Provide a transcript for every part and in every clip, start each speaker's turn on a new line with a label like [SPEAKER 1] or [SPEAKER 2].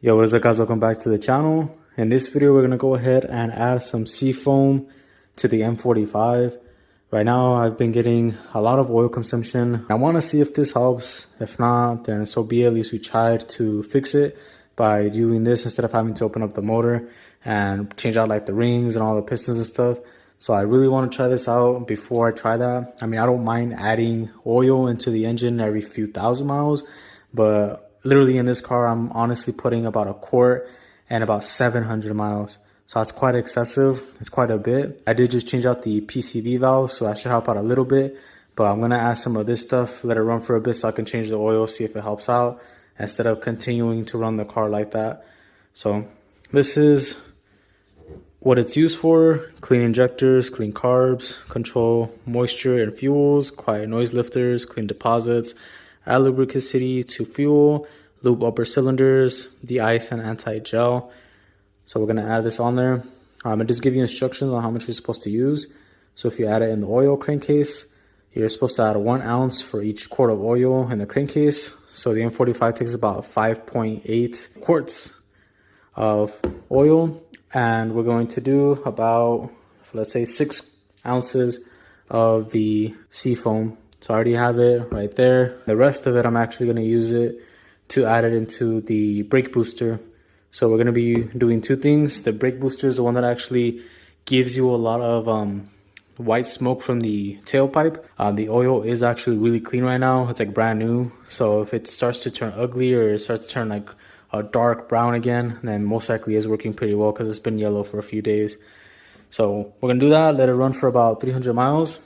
[SPEAKER 1] Yo, what's up guys, welcome back to the channel. In this video we're going to go ahead and add some Seafoam to the M45. Right now I've been getting a lot of oil consumption. I want to see if this helps. If not, then so be it. At least we tried to fix it by doing this instead of having to open up the motor and change out like the rings and all the pistons and stuff. So I really want to try this out before I try that. I mean, I don't mind adding oil into the engine every few thousand miles, but literally in this car, I'm honestly putting about a quart and about 700 miles. So that's quite excessive. It's quite a bit. I did just change out the PCV valve, so that should help out a little bit. But I'm going to add some of this stuff, let it run for a bit so I can change the oil, see if it helps out, instead of continuing to run the car like that. So this is what it's used for: clean injectors, clean carbs, control moisture and fuels, quiet noise lifters, clean deposits, add lubricity to fuel, lube upper cylinders, de-ice and anti-gel. So we're going to add this on there. It just gives you instructions on how much you're supposed to use. So if you add it in the oil crankcase, you're supposed to add 1 ounce for each quart of oil in the crankcase. So the M45 takes about 5.8 quarts of oil. And we're going to do about, let's say, 6 ounces of the Seafoam. So I already have it right there. The rest of it, I'm actually going to use it to add it into the brake booster. So we're going to be doing two things. The brake booster is the one that actually gives you a lot of white smoke from the tailpipe. The oil is actually really clean right now. It's like brand new. So if it starts to turn ugly or it starts to turn like a dark brown again, then most likely is working pretty well because it's been yellow for a few days. So we're going to do that, let it run for about 300 miles.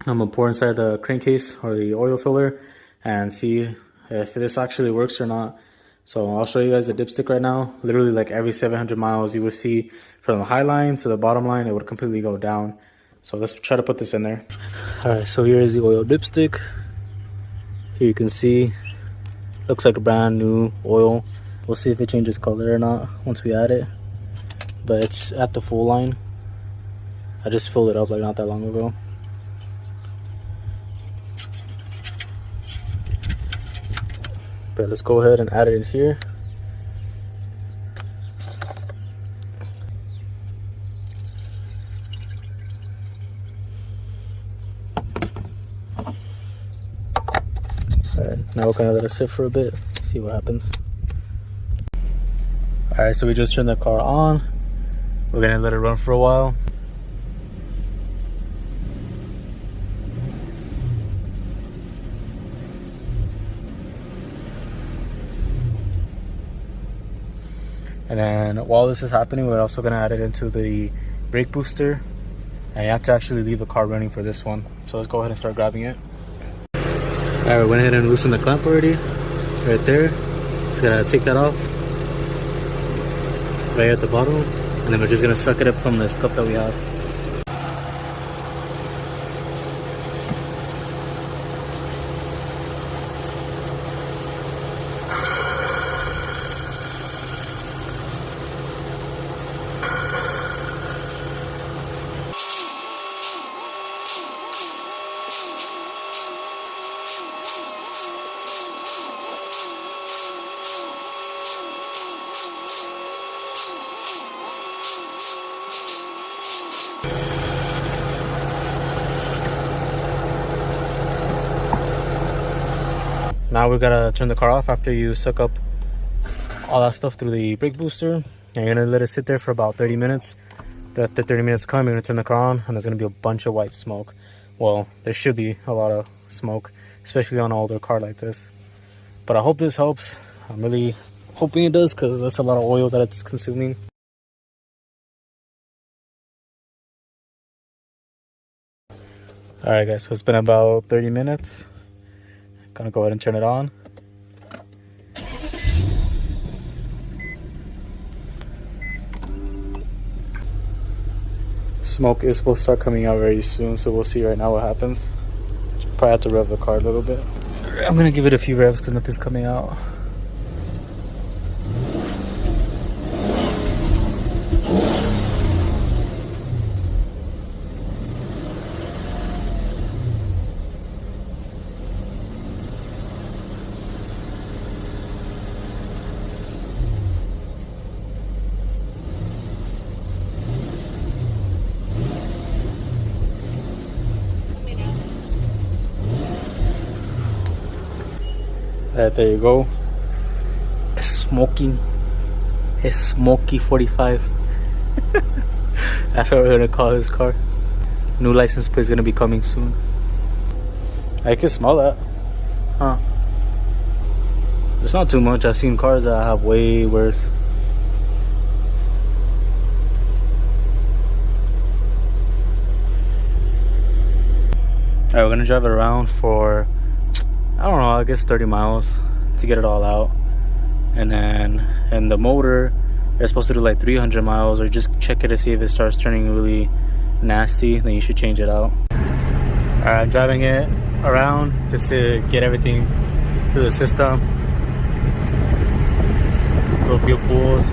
[SPEAKER 1] I'm going to pour inside the crankcase or the oil filler and see if this actually works or not. So I'll show you guys the dipstick right now. Literally like every 700 miles you will see from the high line to the bottom line, it would completely go down. So let's try to put this in there. Alright, so here is the oil dipstick. Here you can see, looks like a brand new oil. We'll see if it changes color or not once we add it. But it's at the full line. I just filled it up like not that long ago. But let's go ahead and add it in here. Alright, now we're gonna let it sit for a bit, see what happens. Alright, so we just turned the car on. We're gonna let it run for a while. And then while this is happening, we're also going to add it into the brake booster. And you have to actually leave the car running for this one. So let's go ahead and start grabbing it. Alright, we went ahead and loosened the clamp already. Right there. Just got to take that off. Right at the bottom. And then we're just going to suck it up from this cup that we have. Now we gotta turn the car off after you suck up all that stuff through the brake booster. And you're gonna let it sit there for about 30 minutes. After 30 minutes come, you're gonna turn the car on and there's gonna be a bunch of white smoke. Well, there should be a lot of smoke, especially on an older car like this. But I hope this helps. I'm really hoping it does because that's a lot of oil that it's consuming. Alright guys, so it's been about 30 minutes. Gonna go ahead and turn it on. Smoke is supposed to start coming out very soon, so we'll see right now what happens. Probably have to rev the car a little bit. I'm gonna give it a few revs because nothing's coming out. right, there you go. It's smoking. It's Smoky 45. That's what we're gonna call this car. New license plate is gonna be coming soon. I can smell that. Huh. It's not too much. I've seen cars that have way worse. Alright, we're gonna drive it around for, I don't know, I guess 30 miles to get it all out. And then, and the motor, it's supposed to do like 300 miles, or just check it to see if it starts turning really nasty, then you should change it out. Alright, I'm driving it around just to get everything through the system. Go fuel pools.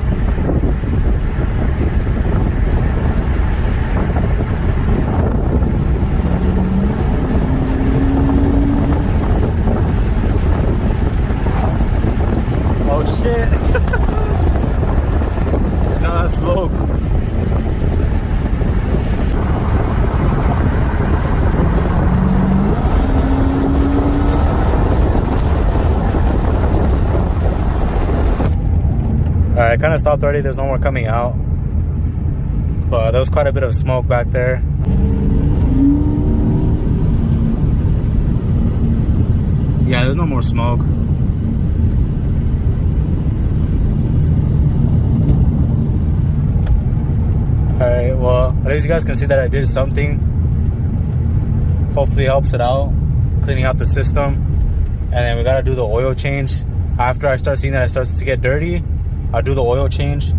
[SPEAKER 1] Oh shit! No, that's smoke. Alright, I kind of stopped already. There's no more coming out. But there was quite a bit of smoke back there. Yeah, there's no more smoke. Alright, well, at least you guys can see that I did something. Hopefully it helps it out, cleaning out the system. And then we gotta do the oil change. After I start seeing that it starts to get dirty, I'll do the oil change,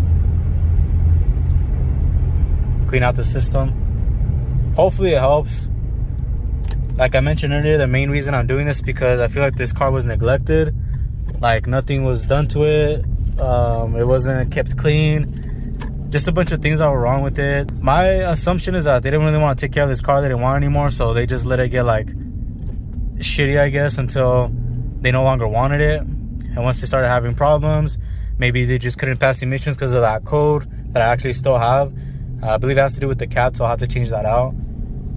[SPEAKER 1] clean out the system. Hopefully it helps. Like I mentioned earlier, the main reason I'm doing this is because I feel like this car was neglected. Like nothing was done to it. It wasn't kept clean. Just a bunch of things that were wrong with it. My assumption is that they didn't really want to take care of this car. They didn't want it anymore, so they just let it get like shitty, I guess, until they no longer wanted it. And once they started having problems, maybe they just couldn't pass the emissions because of that code that I actually still have. I believe it has to do with the cat, so I'll have to change that out.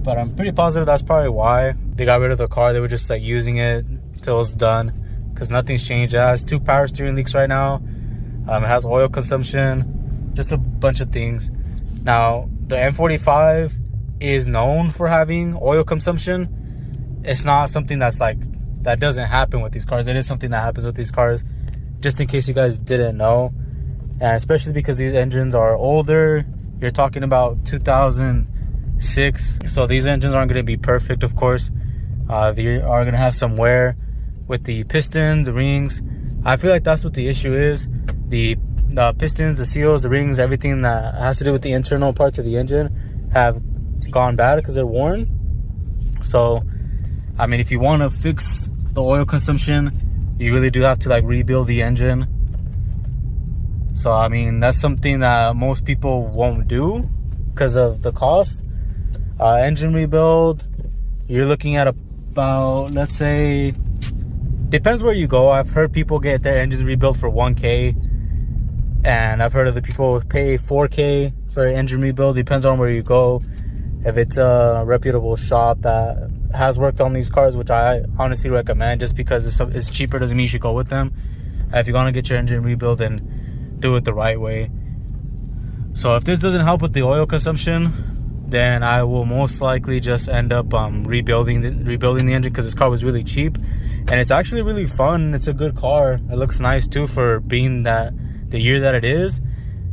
[SPEAKER 1] But I'm pretty positive that's probably why they got rid of the car. They were just like using it till it's done, because nothing's changed. It has 2 power steering leaks right now. It has oil consumption, just a bunch of things. Now, the M45 is known for having oil consumption. It's not something that's like, that doesn't happen with these cars. It is something that happens with these cars, just in case you guys didn't know. And especially because these engines are older. You're talking about 2006, so these engines aren't going to be perfect, of course. They are going to have some wear with the piston, the rings. I feel like that's what the issue is. The pistons, the seals, the rings, everything that has to do with the internal parts of the engine have gone bad because they're worn. So, I mean, if you want to fix the oil consumption, you really do have to like rebuild the engine. So, I mean, that's something that most people won't do because of the cost. Engine rebuild, you're looking at about, let's say, depends where you go. I've heard people get their engines rebuilt for 1K. And I've heard of the people pay 4K for an engine rebuild. Depends on where you go. If it's a reputable shop that has worked on these cars, which I honestly recommend, just because it's cheaper doesn't mean you should go with them. If you're going to get your engine rebuild, then do it the right way. So if this doesn't help with the oil consumption, then I will most likely just end up rebuilding the engine, because this car was really cheap. And it's actually really fun. It's a good car. It looks nice too for being that the year that it is.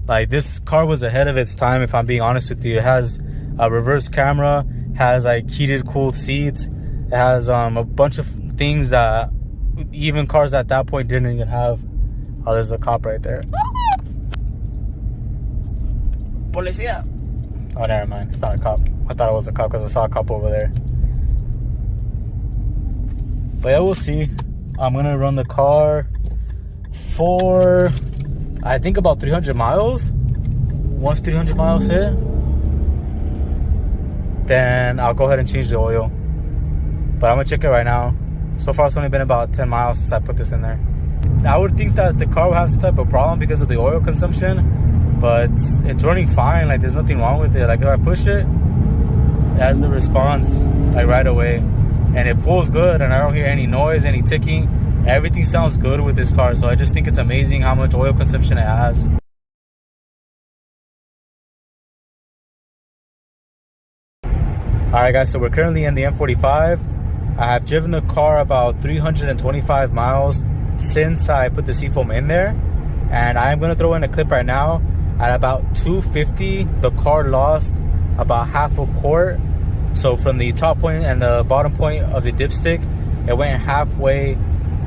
[SPEAKER 1] Like, this car was ahead of its time, if I'm being honest with you. It has a reverse camera, has like heated cooled seats, it has a bunch of things that even cars at that point didn't even have. Oh, there's a cop right there. Policia. Oh, never mind, it's not a cop. I thought it was a cop because I saw a cop over there. But yeah, we'll see. I'm gonna run the car for, I think, about 300 miles. Once 300 miles hit, then I'll go ahead and change the oil. But I'm gonna check it right now. So far it's only been about 10 miles since I put this in there. I would think that the car will have some type of problem because of the oil consumption, but it's running fine. Like, there's nothing wrong with it. Like, if I push it, it has a response like right away, and it pulls good, and I don't hear any noise, any ticking. Everything sounds good with this car, so I just think it's amazing how much oil consumption it has. Alright guys, so we're currently in the M45. I have driven the car about 325 miles since I put the Seafoam in there. And I'm going to throw in a clip right now. At about 250, the car lost about half a quart. So from the top point and the bottom point of the dipstick, it went halfway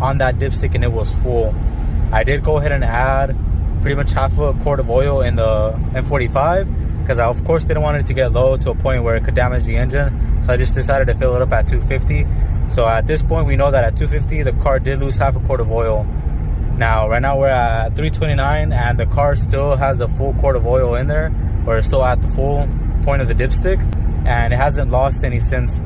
[SPEAKER 1] on that dipstick and it was full. I did go ahead and add pretty much half a quart of oil in the M45 because I of course didn't want it to get low to a point where it could damage the engine. So I just decided to fill it up at 250. So at this point we know that at 250 the car did lose half a quart of oil. Now right now we're at 329 and the car still has a full quart of oil in there, or it's still at the full point of the dipstick, and it hasn't lost any since.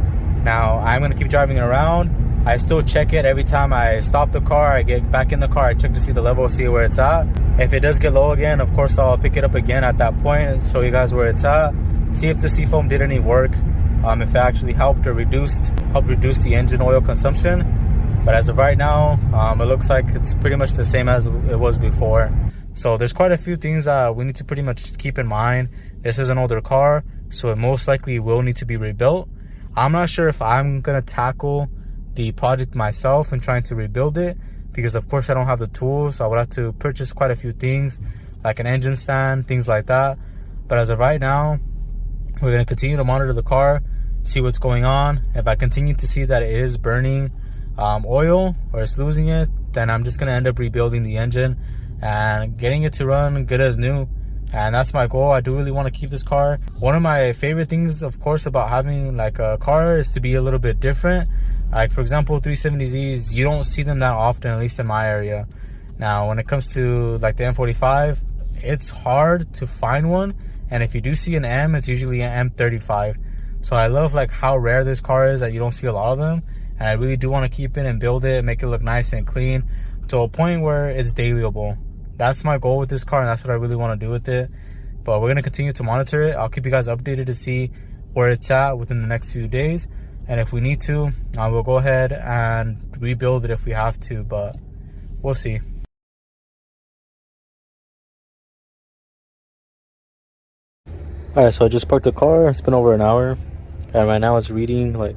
[SPEAKER 1] Now I'm going to keep driving it around. I still check it every time I stop the car. I get back in the car, I check to see the level, see where it's at. If it does get low again, of course I'll pick it up again at that point and show you guys where it's at. See if the Seafoam did any work, if it actually helped reduce the engine oil consumption. But as of right now, it looks like it's pretty much the same as it was before. So there's quite a few things that we need to pretty much keep in mind. This is an older car, so it most likely will need to be rebuilt. I'm not sure if I'm gonna tackle the project myself and trying to rebuild it, because of course I don't have the tools. I would have to purchase quite a few things like an engine stand, things like that. But as of right now, we're going to continue to monitor the car, see what's going on. If I continue to see that it is burning oil or it's losing it, then I'm just going to end up rebuilding the engine and getting it to run good as new. And that's my goal. I do really want to keep this car. One of my favorite things, of course, about having like a car is to be a little bit different. Like for example, 370Zs, you don't see them that often, at least in my area. Now when it comes to like the M45, it's hard to find one, and if you do see an M, it's usually an M35. So I love like how rare this car is that you don't see a lot of them, and I really do want to keep it and build it, make it look nice and clean to a point where it's dailyable. That's my goal with this car, and that's what I really want to do with it. But we're going to continue to monitor it. I'll keep you guys updated to see where it's at within the next few days. And if we need to, we'll go ahead and rebuild it if we have to, but we'll see. Alright, so I just parked the car. It's been over an hour. And right now it's reading like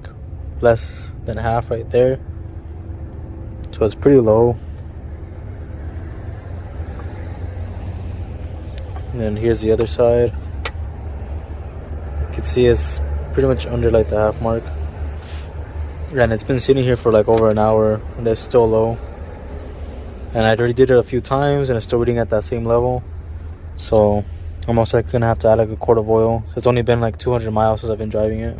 [SPEAKER 1] less than half right there. So it's pretty low. And then here's the other side. You can see it's pretty much under like the half mark. And it's been sitting here for like over an hour and it's still low. And I already did it a few times and it's still reading at that same level. So I'm most likely gonna have to add like a quart of oil. So it's only been like 200 miles since I've been driving it.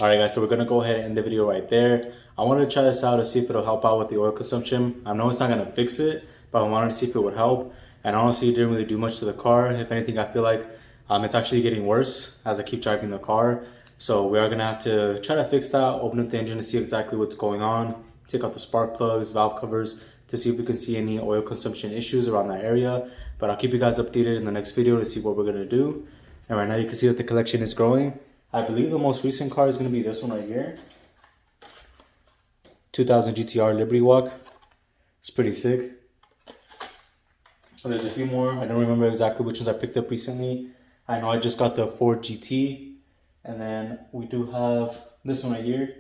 [SPEAKER 1] Alright guys, so we're gonna go ahead and end the video right there. I wanted to try this out to see if it'll help out with the oil consumption. I know it's not gonna fix it, but I wanted to see if it would help. And honestly, it didn't really do much to the car. If anything, I feel like it's actually getting worse as I keep driving the car. So we are going to have to try to fix that, open up the engine to see exactly what's going on, take out the spark plugs, valve covers to see if we can see any oil consumption issues around that area. But I'll keep you guys updated in the next video to see what we're going to do. And right now you can see that the collection is growing. I believe the most recent car is going to be this one right here. 2000 GTR Liberty Walk. It's pretty sick. And there's a few more. I don't remember exactly which ones I picked up recently. I know I just got the Ford GT. And then we do have this one right here,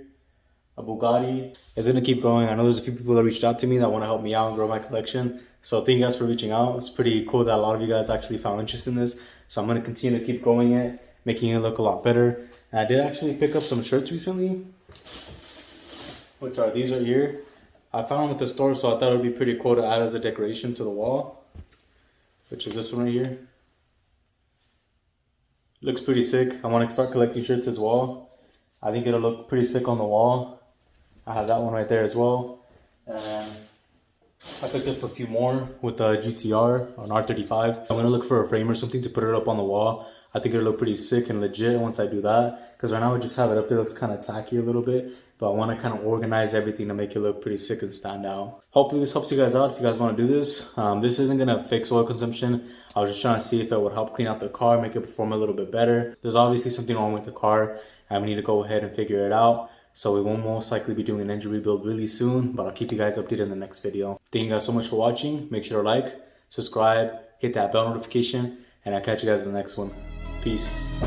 [SPEAKER 1] a Bugatti. It's gonna keep growing. I know there's a few people that reached out to me that want to help me out and grow my collection. So thank you guys for reaching out. It's pretty cool that a lot of you guys actually found interest in this. So I'm gonna continue to keep growing it, making it look a lot better. And I did actually pick up some shirts recently, which are these right here. I found them at the store, so I thought it would be pretty cool to add as a decoration to the wall, which is this one right here. Looks pretty sick. I want to start collecting shirts as well. I think it'll look pretty sick on the wall. I have that one right there as well. And I picked up a few more with the GTR on R35. I'm going to look for a frame or something to put it up on the wall. I think it'll look pretty sick and legit once I do that. Because right now I just have it up there. It looks kind of tacky a little bit. But I want to kind of organize everything to make it look pretty sick and stand out. Hopefully this helps you guys out if you guys want to do this. This isn't going to fix oil consumption. I was just trying to see if it would help clean out the car, make it perform a little bit better. There's obviously something wrong with the car and we need to go ahead and figure it out. So we won't most likely be doing an engine rebuild really soon, but I'll keep you guys updated in the next video. Thank you guys so much for watching. Make sure to like, subscribe, hit that bell notification, and I'll catch you guys in the next one. Peace.